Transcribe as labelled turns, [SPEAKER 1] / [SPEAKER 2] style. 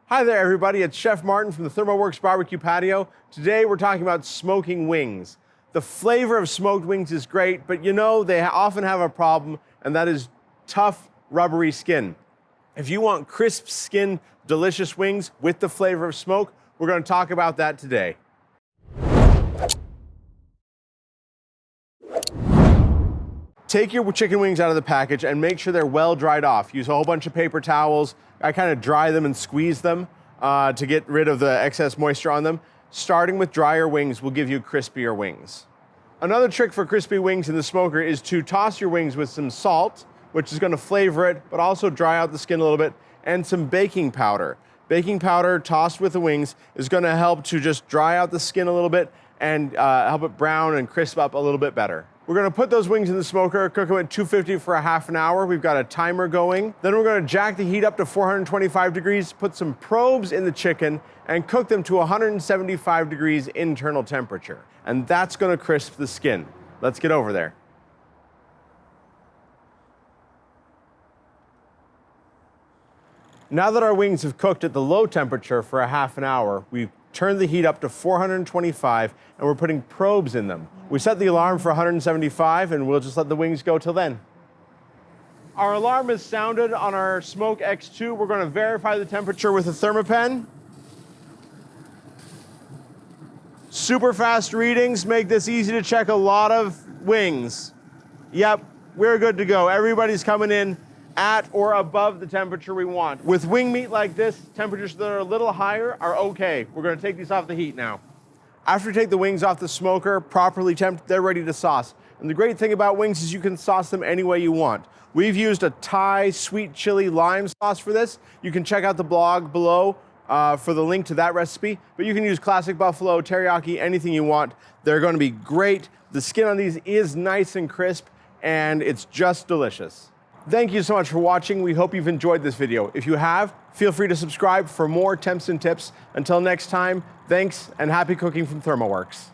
[SPEAKER 1] Hi there, everybody. It's Chef Martin from the ThermoWorks Barbecue Patio. Today we're talking about smoking wings. The flavor of smoked wings is great, but you know they often have a problem, and that is tough, rubbery skin. If you want crisp skin, delicious wings with the flavor of smoke, we're going to talk about that today. Take your chicken wings out of the package and make sure they're well dried off. Use a whole bunch of paper towels. I kind of dry them and squeeze them to get rid of the excess moisture on them. Starting with drier wings will give you crispier wings. Another trick for crispy wings in the smoker is to toss your wings with some salt, which is going to flavor it, but also dry out the skin a little bit, and some baking powder. Baking powder tossed with the wings is going to help to just dry out the skin a little bit and help it brown and crisp up a little bit better. We're going to put those wings in the smoker, cook them at 250 for a half an hour. We've got a timer going. Then we're going to jack the heat up to 425 degrees, put some probes in the chicken, and cook them to 175 degrees internal temperature. And that's going to crisp the skin. Let's get over there. Now that our wings have cooked at the low temperature for a half an hour, we've turned the heat up to 425 and we're putting probes in them. We set the alarm for 175 and we'll just let the wings go till then. Our alarm is sounded on our Smoke X2. We're going to verify the temperature with a thermopen. Super fast readings make this easy to check a lot of wings. Yep, we're good to go. Everybody's coming in at or above the temperature we want. With wing meat like this, temperatures that are a little higher are okay. We're going to take these off the heat now. After you take the wings off the smoker, properly temped, they're ready to sauce. And the great thing about wings is you can sauce them any way you want. We've used a Thai sweet chili lime sauce for this. You can check out the blog below for the link to that recipe, but you can use classic buffalo, teriyaki, anything you want. They're going to be great. The skin on these is nice and crisp, and it's just delicious. Thank you so much for watching. We hope you've enjoyed this video. If you have, feel free to subscribe for more temps and tips. Until next time, thanks and happy cooking from ThermoWorks.